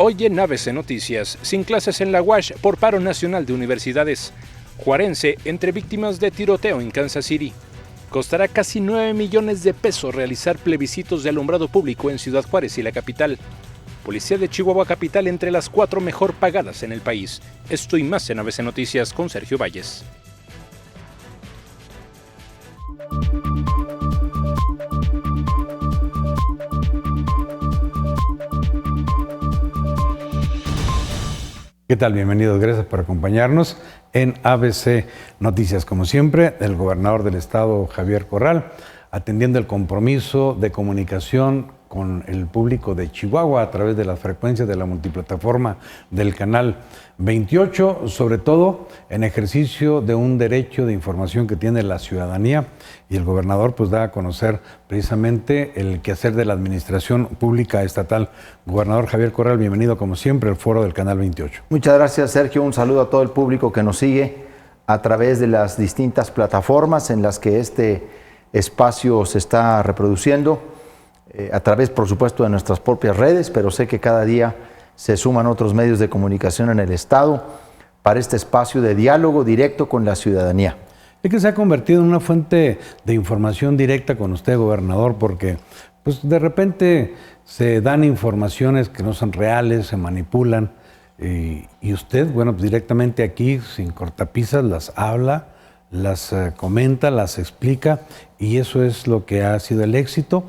Hoy en ABC Noticias, sin clases en la UASH por paro nacional de universidades. Juarense entre víctimas de tiroteo en Kansas City. Costará casi 9 millones de pesos realizar plebiscitos de alumbrado público en Ciudad Juárez y la capital. Policía de Chihuahua capital entre las 4 mejor pagadas en el país. Esto y más en ABC Noticias con Sergio Valles. ¿Qué tal? Bienvenidos, gracias por acompañarnos en ABC Noticias. Como siempre, el gobernador del estado, Javier Corral, atendiendo el compromiso de comunicación con el público de Chihuahua a través de las frecuencias de la multiplataforma del canal 28, sobre todo en ejercicio de un derecho de información que tiene la ciudadanía, y el gobernador pues da a conocer precisamente el quehacer de la administración pública estatal. Gobernador Javier Corral, bienvenido como siempre al foro del canal 28. Muchas gracias, Sergio. Un saludo a todo el público que nos sigue a través de las distintas plataformas en las que este espacio se está reproduciendo. A través, por supuesto, de nuestras propias redes, pero sé que cada día se suman otros medios de comunicación en el Estado para este espacio de diálogo directo con la ciudadanía. Es que se ha convertido en una fuente de información directa con usted, gobernador, porque pues, de repente se dan informaciones que no son reales, se manipulan, y usted, bueno, pues, directamente aquí, sin cortapisas, las habla, las comenta, las explica, y eso es lo que ha sido el éxito.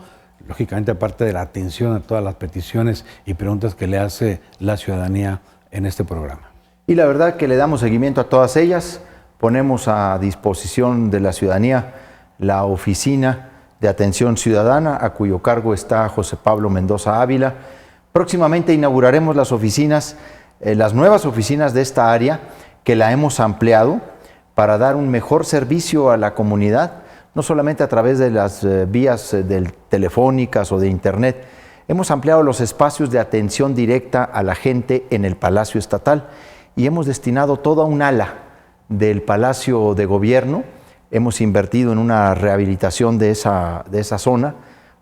Lógicamente, aparte de la atención a todas las peticiones y preguntas que le hace la ciudadanía en este programa. Y la verdad que le damos seguimiento a todas ellas. Ponemos a disposición de la ciudadanía la Oficina de Atención Ciudadana, a cuyo cargo está José Pablo Mendoza Ávila. Próximamente inauguraremos las oficinas, las nuevas oficinas de esta área, que la hemos ampliado para dar un mejor servicio a la comunidad, no solamente a través de las vías telefónicas o de internet. Hemos ampliado los espacios de atención directa a la gente en el Palacio Estatal y hemos destinado toda un ala del Palacio de Gobierno. Hemos invertido en una rehabilitación de esa zona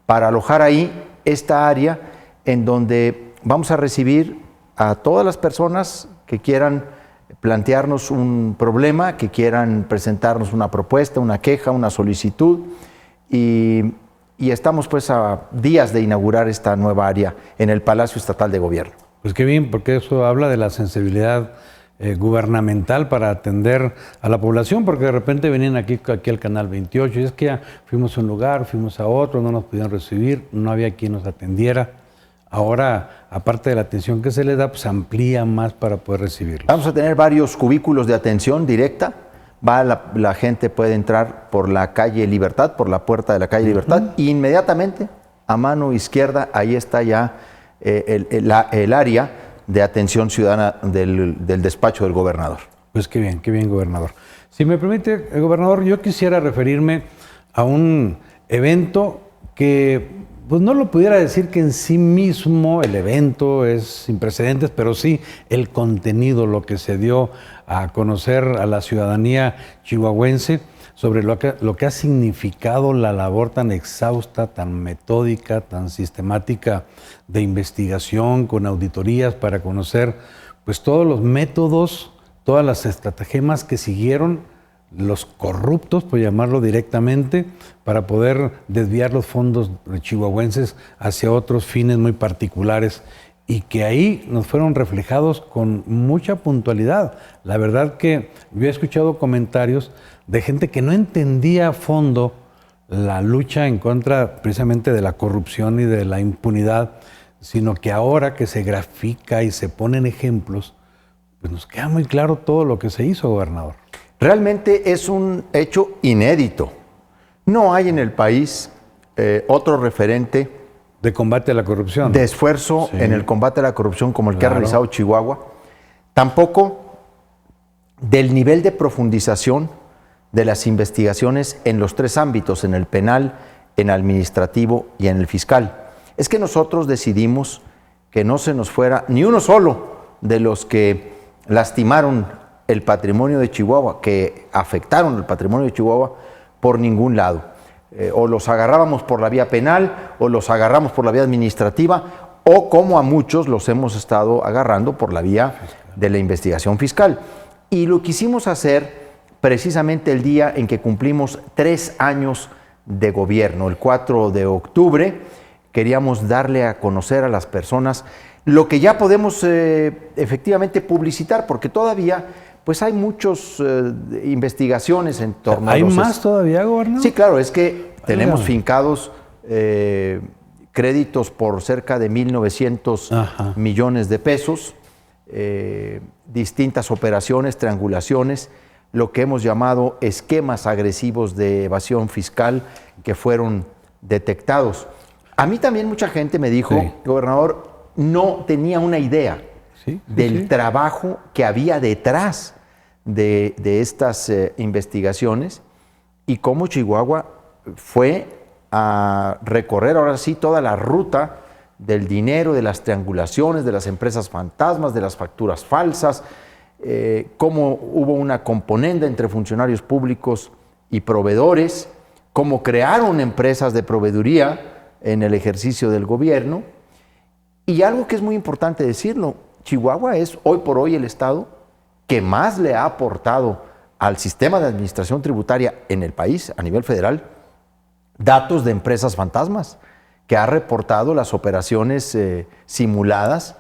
para alojar ahí esta área en donde vamos a recibir a todas las personas que quieran plantearnos un problema, que quieran presentarnos una propuesta, una queja, una solicitud, y estamos pues a días de inaugurar esta nueva área en el Palacio Estatal de Gobierno. Pues qué bien, porque eso habla de la sensibilidad gubernamental para atender a la población, porque de repente venían aquí al canal 28 y es que ya fuimos a un lugar, fuimos a otro, no nos pudieron recibir, no había quien nos atendiera. Ahora, aparte de la atención que se le da, pues amplía más para poder recibirlo. Vamos a tener varios cubículos de atención directa. La gente puede entrar por la calle Libertad, por la puerta de la calle Libertad, y inmediatamente a mano izquierda, ahí está ya el área de atención ciudadana del despacho del gobernador. Pues qué bien, gobernador. Si me permite, gobernador, yo quisiera referirme a un evento que pues no lo pudiera decir que en sí mismo el evento es sin precedentes, pero sí el contenido, lo que se dio a conocer a la ciudadanía chihuahuense sobre lo que ha significado la labor tan exhausta, tan metódica, tan sistemática de investigación con auditorías para conocer pues todos los métodos, todas las estratagemas que siguieron los corruptos, por llamarlo directamente, para poder desviar los fondos chihuahuenses hacia otros fines muy particulares y que ahí nos fueron reflejados con mucha puntualidad. La verdad que yo he escuchado comentarios de gente que no entendía a fondo la lucha en contra precisamente de la corrupción y de la impunidad, sino que ahora que se grafica y se ponen ejemplos, pues nos queda muy claro todo lo que se hizo, gobernador. Realmente es un hecho inédito. No hay en el país otro referente de combate a la corrupción, de esfuerzo en el combate a la corrupción como el que ha realizado Chihuahua. Tampoco del nivel de profundización de las investigaciones en los 3 ámbitos, en el penal, en el administrativo y en el fiscal. Es que nosotros decidimos que no se nos fuera ni uno solo de los que lastimaron el patrimonio de Chihuahua, que afectaron el patrimonio de Chihuahua por ningún lado. O los agarrábamos por la vía penal, o los agarramos por la vía administrativa, o como a muchos los hemos estado agarrando por la vía de la investigación fiscal. Y lo quisimos hacer precisamente el día en que cumplimos 3 años de gobierno, el 4 de octubre. Queríamos darle a conocer a las personas lo que ya podemos efectivamente publicitar, porque todavía pues hay muchas investigaciones en torno ¿Hay a los... más todavía, gobernador? Sí, claro, es que tenemos fincados créditos por cerca de 1.900 millones de pesos, distintas operaciones, triangulaciones, lo que hemos llamado esquemas agresivos de evasión fiscal que fueron detectados. A mí también mucha gente me dijo, gobernador, no tenía una idea del trabajo que había detrás de estas investigaciones y cómo Chihuahua fue a recorrer ahora sí toda la ruta del dinero, de las triangulaciones, de las empresas fantasmas, de las facturas falsas, cómo hubo una componenda entre funcionarios públicos y proveedores, cómo crearon empresas de proveeduría en el ejercicio del gobierno. Y algo que es muy importante decirlo, Chihuahua es hoy por hoy el estado que más le ha aportado al sistema de administración tributaria en el país, a nivel federal, datos de empresas fantasmas, que ha reportado las operaciones simuladas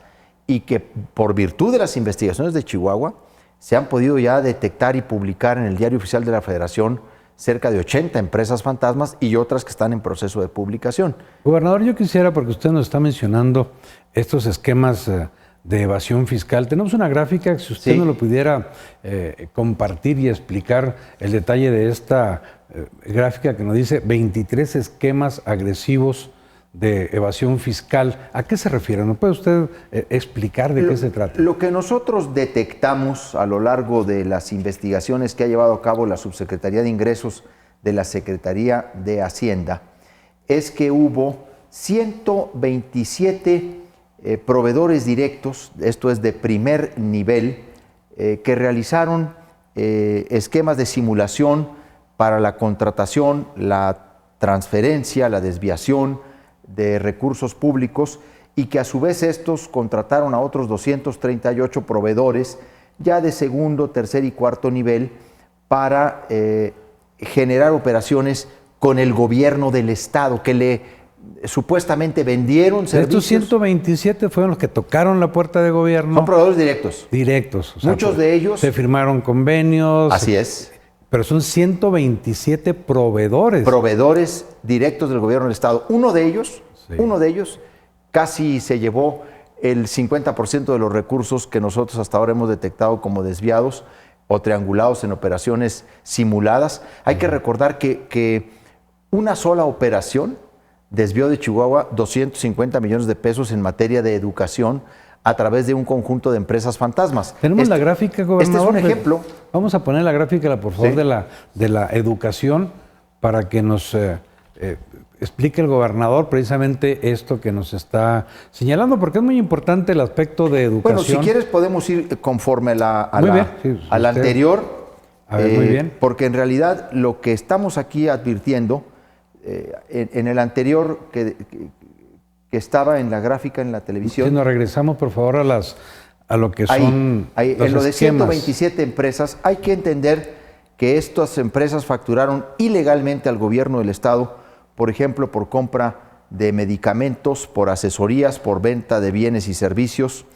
y que por virtud de las investigaciones de Chihuahua se han podido ya detectar y publicar en el Diario Oficial de la Federación cerca de 80 empresas fantasmas y otras que están en proceso de publicación. Gobernador, yo quisiera, porque usted nos está mencionando estos esquemas de evasión fiscal, tenemos una gráfica, si usted nos lo pudiera compartir y explicar el detalle de esta gráfica que nos dice 23 esquemas agresivos de evasión fiscal. ¿A qué se refiere? ¿No puede usted explicar de qué se trata? Lo que nosotros detectamos a lo largo de las investigaciones que ha llevado a cabo la Subsecretaría de Ingresos de la Secretaría de Hacienda es que hubo 127 proveedores directos, esto es de primer nivel, que realizaron esquemas de simulación para la contratación, la transferencia, la desviación de recursos públicos y que a su vez estos contrataron a otros 238 proveedores ya de segundo, tercer y cuarto nivel para generar operaciones con el gobierno del estado que le supuestamente vendieron servicios. Estos 127 fueron los que tocaron la puerta de gobierno. Son proveedores directos. Directos. O sea, muchos de ellos. Se firmaron convenios. Así es. Pero son 127 proveedores. Proveedores directos del gobierno del estado. Uno de ellos casi se llevó el 50% de los recursos que nosotros hasta ahora hemos detectado como desviados o triangulados en operaciones simuladas. Hay que recordar que una sola operación desvió de Chihuahua 250 millones de pesos en materia de educación a través de un conjunto de empresas fantasmas. Tenemos la gráfica, gobernador. Este es un ejemplo. Vamos a poner la gráfica, por favor, de la educación para que nos explique el gobernador precisamente esto que nos está señalando, porque es muy importante el aspecto de educación. Bueno, si quieres podemos ir conforme a la anterior. A ver, muy bien. Porque en realidad lo que estamos aquí advirtiendo, en el anterior que estaba en la gráfica en la televisión. Si nos regresamos, por favor, a lo que son los en lo de esquemas. 127 empresas, hay que entender que estas empresas facturaron ilegalmente al gobierno del estado, por ejemplo, por compra de medicamentos, por asesorías, por venta de bienes y servicios.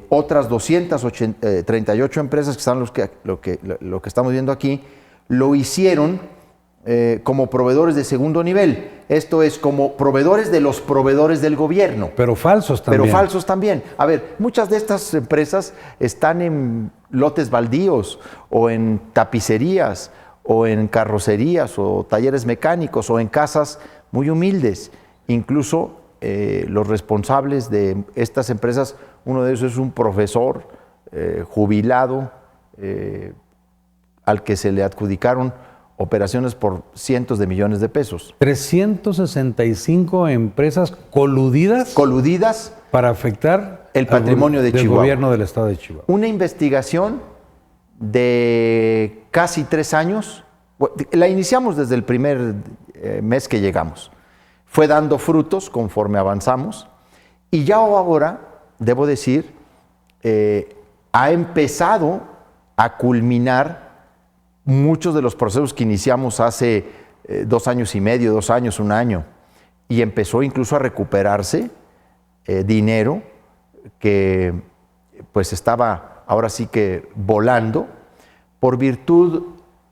Otras 238 empresas, que están lo que estamos viendo aquí, lo hicieron como proveedores de segundo nivel. Esto es como proveedores de los proveedores del gobierno. Pero falsos también. Pero falsos también. A ver, muchas de estas empresas están en lotes baldíos o en tapicerías o en carrocerías o talleres mecánicos o en casas muy humildes. Incluso los responsables de estas empresas, uno de ellos es un profesor jubilado al que se le adjudicaron operaciones por cientos de millones de pesos. 365 empresas coludidas. Coludidas para afectar el patrimonio de Chihuahua. Gobierno del estado de Chihuahua. Una investigación de casi 3 años. La iniciamos desde el primer mes que llegamos. Fue dando frutos conforme avanzamos Y ya ahora, debo decir, ha empezado a culminar muchos de los procesos que iniciamos hace 2 años y medio, 2 años, 1 año, y empezó incluso a recuperarse dinero que pues estaba ahora sí que volando por virtud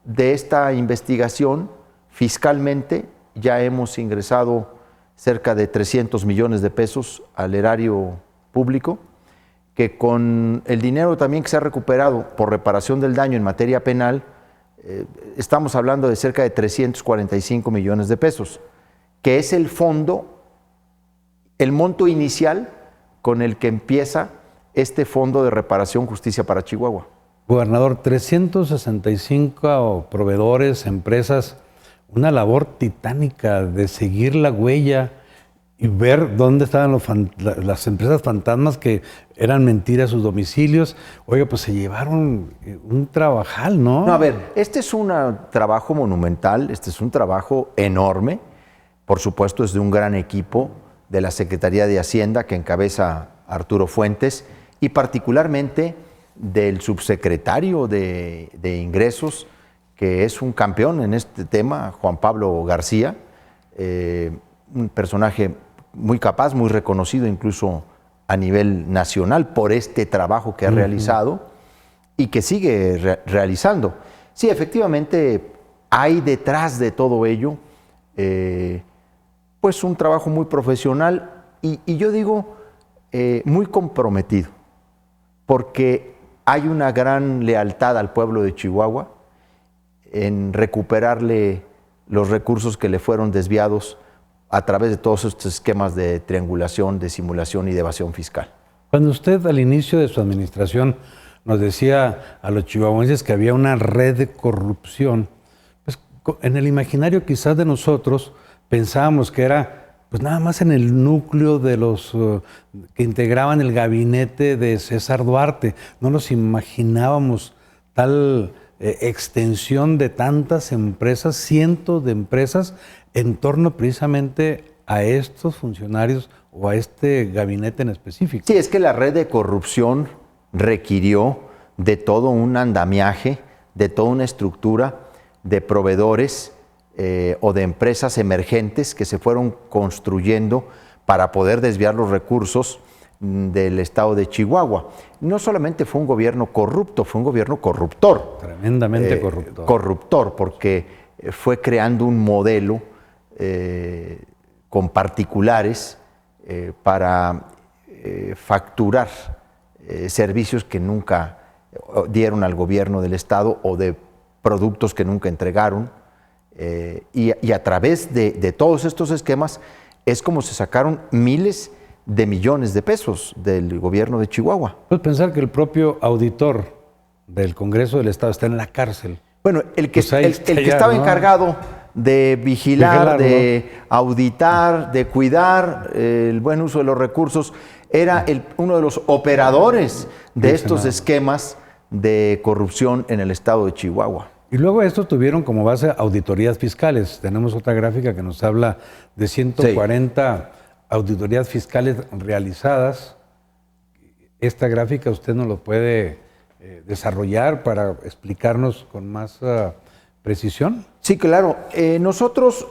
de esta investigación. Fiscalmente ya hemos ingresado cerca de 300 millones de pesos al erario público, que con el dinero también que se ha recuperado por reparación del daño en materia penal, estamos hablando de cerca de 345 millones de pesos, que es el fondo, el monto inicial con el que empieza este Fondo de Reparación Justicia para Chihuahua. Gobernador, 365 proveedores, empresas, una labor titánica de seguir la huella y ver dónde estaban las empresas fantasmas que eran mentiras sus domicilios. Oiga, pues se llevaron un trabajal, ¿no? No, a ver, este es un trabajo monumental, este es un trabajo enorme. Por supuesto, es de un gran equipo de la Secretaría de Hacienda que encabeza Arturo Fuentes y particularmente del subsecretario de Ingresos, que es un campeón en este tema, Juan Pablo García, un personaje muy capaz, muy reconocido incluso a nivel nacional por este trabajo que ha realizado y que sigue realizando. Sí, efectivamente hay detrás de todo ello pues un trabajo muy profesional y yo digo muy comprometido, porque hay una gran lealtad al pueblo de Chihuahua en recuperarle los recursos que le fueron desviados a través de todos estos esquemas de triangulación, de simulación y de evasión fiscal. Cuando usted al inicio de su administración nos decía a los chihuahuenses que había una red de corrupción, pues en el imaginario quizás de nosotros pensábamos que era pues nada más en el núcleo de los que integraban el gabinete de César Duarte. No nos imaginábamos tal extensión de tantas empresas, cientos de empresas, en torno precisamente a estos funcionarios o a este gabinete en específico. Sí, es que la red de corrupción requirió de todo un andamiaje, de toda una estructura de proveedores o de empresas emergentes que se fueron construyendo para poder desviar los recursos del estado de Chihuahua. No solamente fue un gobierno corrupto, fue un gobierno corruptor. Tremendamente corruptor. Corruptor, porque fue creando un modelo con particulares para facturar servicios que nunca dieron al gobierno del estado o de productos que nunca entregaron. Y a través de todos estos esquemas es como se sacaron miles de millones de pesos del gobierno de Chihuahua. Pues pensar que el propio auditor del Congreso del Estado está en la cárcel. Bueno, el que, pues el que estaba ¿no? encargado de vigilar, de ¿no? auditar, de cuidar el buen uso de los recursos, era uno de los operadores de estos esquemas de corrupción en el estado de Chihuahua. Y luego estos tuvieron como base auditorías fiscales. Tenemos otra gráfica que nos habla de 140 auditorías fiscales realizadas. Esta gráfica usted nos lo puede desarrollar para explicarnos con más precisión. Sí, claro. Nosotros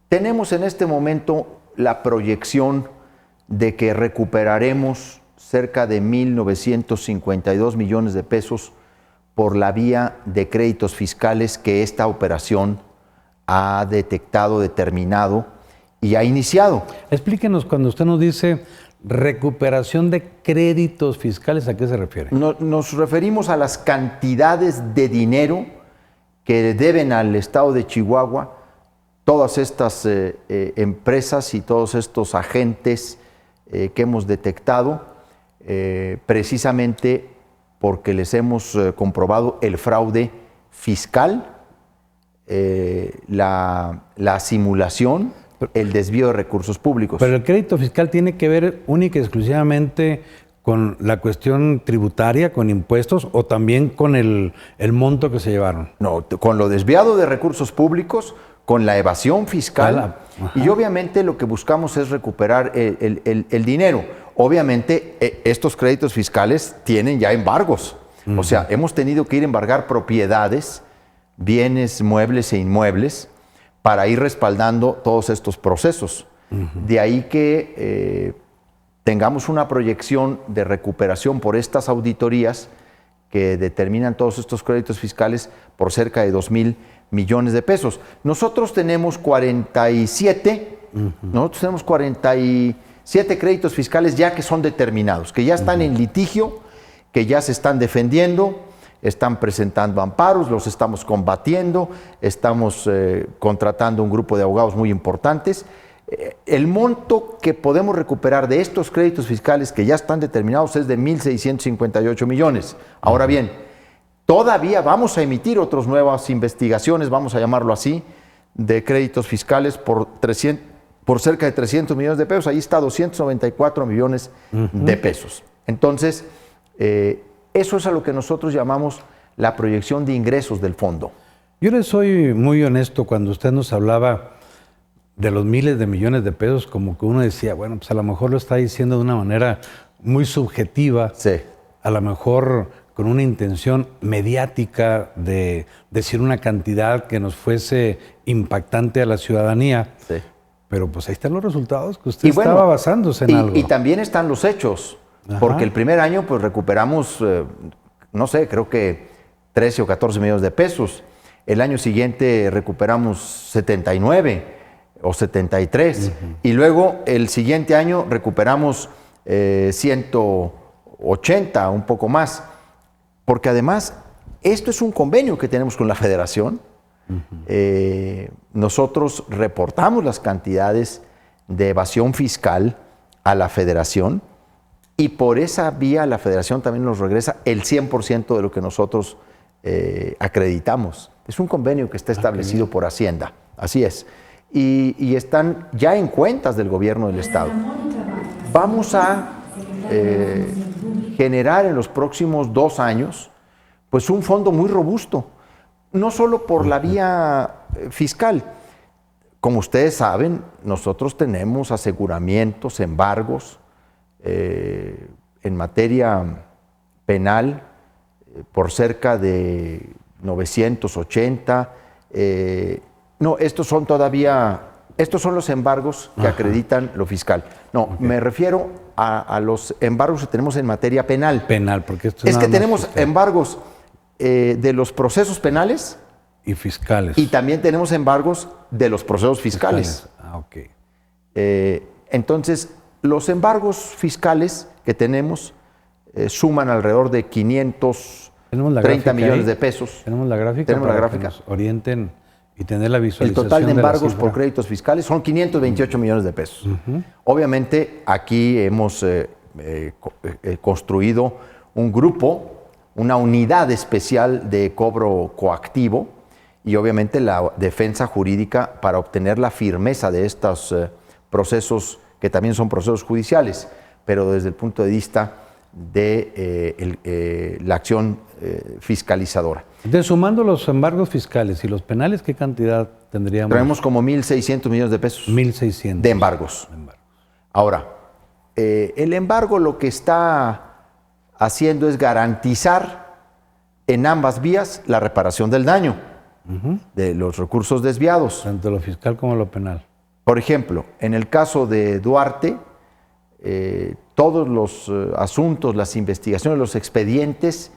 tenemos en este momento la proyección de que recuperaremos cerca de 1.952 millones de pesos por la vía de créditos fiscales que esta operación ha detectado, determinado y ha iniciado. Explíquenos, cuando usted nos dice recuperación de créditos fiscales, ¿a qué se refiere? Nos referimos a las cantidades de dinero que deben al estado de Chihuahua todas estas empresas y todos estos agentes que hemos detectado, precisamente porque les hemos comprobado el fraude fiscal, la simulación, el desvío de recursos públicos. Pero el crédito fiscal tiene que ver única y exclusivamente con la cuestión tributaria, con impuestos, o también con el monto que se llevaron. No, con lo desviado de recursos públicos, con la evasión fiscal Y obviamente lo que buscamos es recuperar el dinero. Obviamente estos créditos fiscales tienen ya embargos. O sea, hemos tenido que ir a embargar propiedades, bienes muebles e inmuebles, para ir respaldando todos estos procesos. De ahí que tengamos una proyección de recuperación por estas auditorías que determinan todos estos créditos fiscales por cerca de 2,000 millones de pesos. Nosotros tenemos 47 créditos fiscales ya que son determinados, que ya están en litigio, que ya se están defendiendo, están presentando amparos, los estamos combatiendo, estamos contratando un grupo de abogados muy importantes. El monto que podemos recuperar de estos créditos fiscales que ya están determinados es de 1,658 millones. Ahora bien, todavía vamos a emitir otras nuevas investigaciones, vamos a llamarlo así, de créditos fiscales por cerca de 300 millones de pesos. Ahí está 294 millones de pesos. Entonces, eso es a lo que nosotros llamamos la proyección de ingresos del fondo. Yo le soy muy honesto cuando usted nos hablaba de los miles de millones de pesos, como que uno decía, bueno, pues a lo mejor lo está diciendo de una manera muy subjetiva, sí, a lo mejor con una intención mediática de decir una cantidad que nos fuese impactante a la ciudadanía. Sí. Pero pues ahí están los resultados que usted estaba basándose en algo. Y también están los hechos, porque el primer año pues recuperamos, no sé, creo que 13 o 14 millones de pesos. El año siguiente recuperamos 79 o 73. Y luego el siguiente año recuperamos 180, un poco más. Porque además, esto es un convenio que tenemos con la Federación. Nosotros reportamos las cantidades de evasión fiscal a la Federación y por esa vía la Federación también nos regresa el 100% de lo que nosotros acreditamos. Es un convenio que está establecido por Hacienda, así es. Y están ya en cuentas del gobierno del Estado. Vamos a generar en los próximos 2 años pues un fondo muy robusto, no solo por la vía fiscal. Como ustedes saben, nosotros tenemos aseguramientos, embargos en materia penal por cerca de 980. No, estos son los embargos que acreditan lo fiscal. No, me refiero a los embargos que tenemos en materia penal. Penal, porque esto es que tenemos embargos de los procesos penales y fiscales. Y también tenemos embargos de los procesos fiscales. Ok. Entonces, los embargos fiscales que tenemos suman alrededor de 530 millones de pesos. Tenemos la gráfica. Tenemos la gráfica. Que nos orienten y tener la visualización. El total de embargos por créditos fiscales son 528 millones de pesos. Obviamente, aquí hemos construido un grupo, una unidad especial de cobro coactivo y obviamente la defensa jurídica para obtener la firmeza de estos procesos que también son procesos judiciales, pero desde el punto de vista de la acción fiscalizadora. Entonces, sumando los embargos fiscales y los penales, ¿qué cantidad tendríamos? Tenemos como 1,600 millones de pesos. 1,600. De embargos. Ahora, el embargo lo que está haciendo es garantizar en ambas vías la reparación del daño, de los recursos desviados. Tanto lo fiscal como lo penal. Por ejemplo, en el caso de Duarte, todos los asuntos, las investigaciones, los expedientes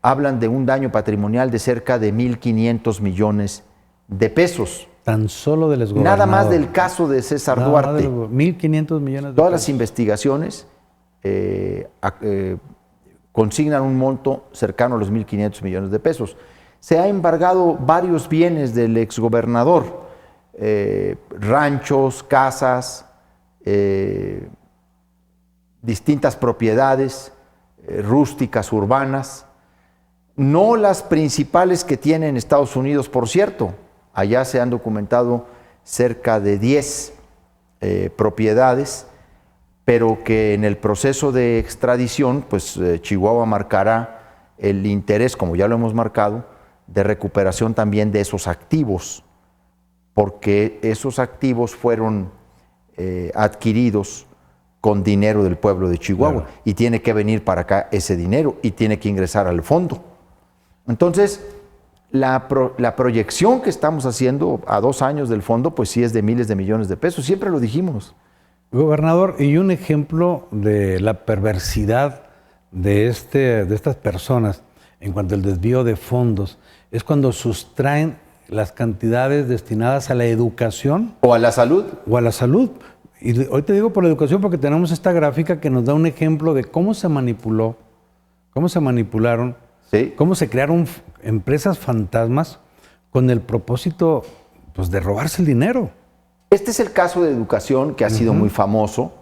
hablan de un daño patrimonial de cerca de 1,500 millones de pesos. Tan solo del exgobernador. Nada más del caso de César Duarte. 1,500 millones de Todas pesos. las investigaciones consignan un monto cercano a los 1,500 millones de pesos. Se ha embargado varios bienes del exgobernador, ranchos, casas, distintas propiedades rústicas, urbanas, no las principales que tiene en Estados Unidos, por cierto. Allá se han documentado cerca de 10 propiedades, pero que en el proceso de extradición, pues Chihuahua marcará el interés, como ya lo hemos marcado, de recuperación también de esos activos porque esos activos fueron adquiridos con dinero del pueblo de Chihuahua, claro, y tiene que venir para acá ese dinero y tiene que ingresar al fondo. Entonces, la proyección que estamos haciendo a 2 años del fondo, pues sí es de miles de millones de pesos, siempre lo dijimos. Gobernador, y un ejemplo de la perversidad de estas personas en cuanto al desvío de fondos es cuando sustraen las cantidades destinadas a la educación. ¿O a la salud? O a la salud. Y hoy te digo por la educación porque tenemos esta gráfica que nos da un ejemplo de cómo se manipuló, cómo se manipularon, ¿sí?, cómo se crearon empresas fantasmas con el propósito, pues, de robarse el dinero. Este es el caso de educación que ha sido muy famoso,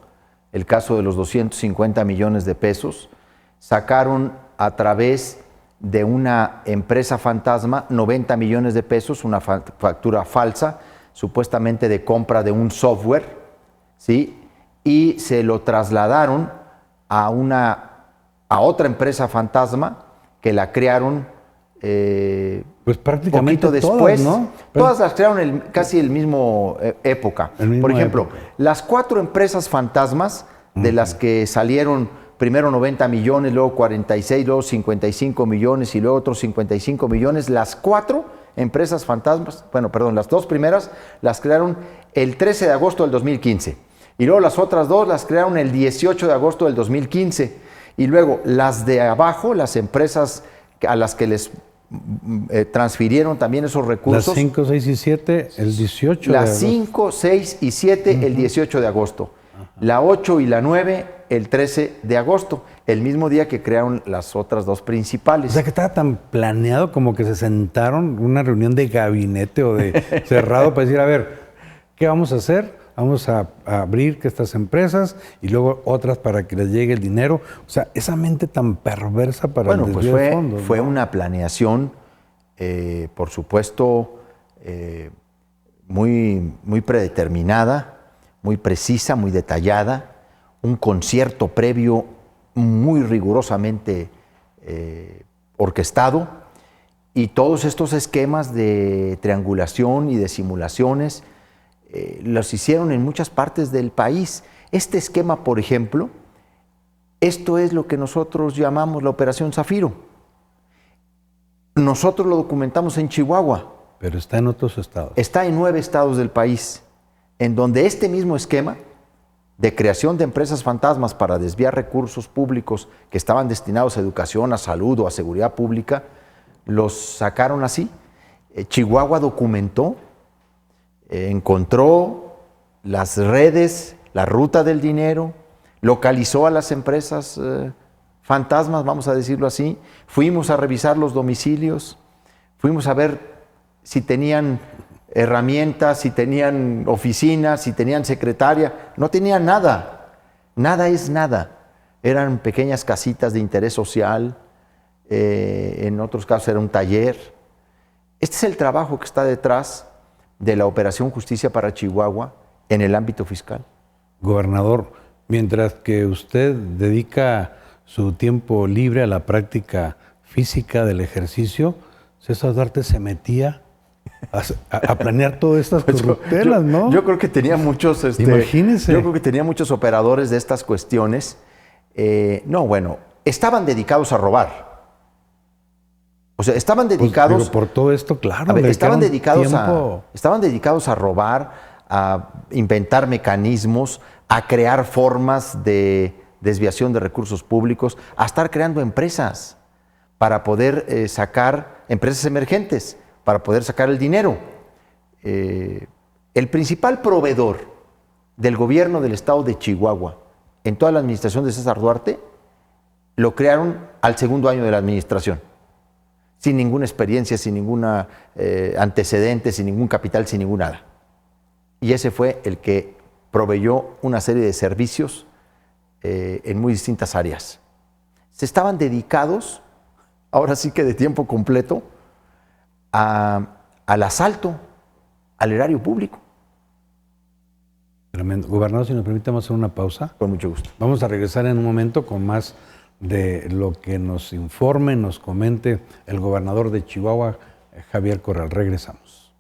el caso de los 250 millones de pesos. Sacaron a través de una empresa fantasma 90 millones de pesos, una factura falsa, supuestamente de compra de un software, ¿sí? Y se lo trasladaron a otra empresa fantasma que la crearon pues prácticamente poquito después, todas, ¿no? Todas las crearon casi el mismo época. Por ejemplo, las 4 empresas fantasmas, de las que salieron primero 90 millones, luego 46, luego 55 millones y luego otros 55 millones, las 4 empresas fantasmas, bueno, perdón, las 2 primeras las crearon el 13 de agosto del 2015 y luego las otras 2 las crearon el 18 de agosto del 2015 y luego las de abajo, las empresas a las que les transfirieron también esos recursos. Las 5, 6 y 7, el 18 Las 5, 6 y 7, el 18 de agosto. La 8 y la 9, el 13 de agosto, el mismo día que crearon las otras 2 principales. O sea, que estaba tan planeado como que se sentaron una reunión de gabinete o de cerrado para decir, a ver, ¿qué vamos a hacer? Vamos a abrir que estas empresas y luego otras para que les llegue el dinero. O sea, esa mente tan perversa para el desvío de fondos, fue ¿no? una planeación, por supuesto, muy predeterminada, muy precisa, muy detallada, un concierto previo muy rigurosamente orquestado y todos estos esquemas de triangulación y de simulaciones los hicieron en muchas partes del país. Este esquema, por ejemplo, esto es lo que nosotros llamamos la Operación Zafiro. Nosotros lo documentamos en Chihuahua. Pero está en otros estados. Está en 9 estados del país, en donde este mismo esquema de creación de empresas fantasmas para desviar recursos públicos que estaban destinados a educación, a salud o a seguridad pública, los sacaron así. Chihuahua documentó, encontró las redes, la ruta del dinero, localizó a las empresas fantasmas, vamos a decirlo así, fuimos a revisar los domicilios, fuimos a ver si tenían herramientas, si tenían oficinas, si tenían secretaria, no tenían nada, nada es nada, eran pequeñas casitas de interés social, en otros casos era un taller. Este es el trabajo que está detrás de la Operación Justicia para Chihuahua en el ámbito fiscal. Gobernador, mientras que usted dedica su tiempo libre a la práctica física del ejercicio, César Duarte se metía a planear todas estas corruptelas, ¿no? Yo creo que tenía muchos, imagínese. Yo creo que tenía muchos operadores de estas cuestiones. Estaban dedicados a robar. O sea, estaban dedicados... Pues, pero por todo esto, claro. Estaban dedicados a robar, a inventar mecanismos, a crear formas de desviación de recursos públicos, a estar creando empresas para poder sacar empresas emergentes, para poder sacar el dinero. El principal proveedor del gobierno del estado de Chihuahua en toda la administración de César Duarte lo crearon al segundo año de la administración, sin ninguna experiencia, sin ningún antecedente, sin ningún capital, sin ningún nada. Y ese fue el que proveyó una serie de servicios en muy distintas áreas. Se estaban dedicados, ahora sí que de tiempo completo, al asalto al erario público. Tremendo. Gobernador, si nos permite, vamos a hacer una pausa. Con mucho gusto. Vamos a regresar en un momento con más de lo que nos informe, nos comente el gobernador de Chihuahua, Javier Corral. Regresamos.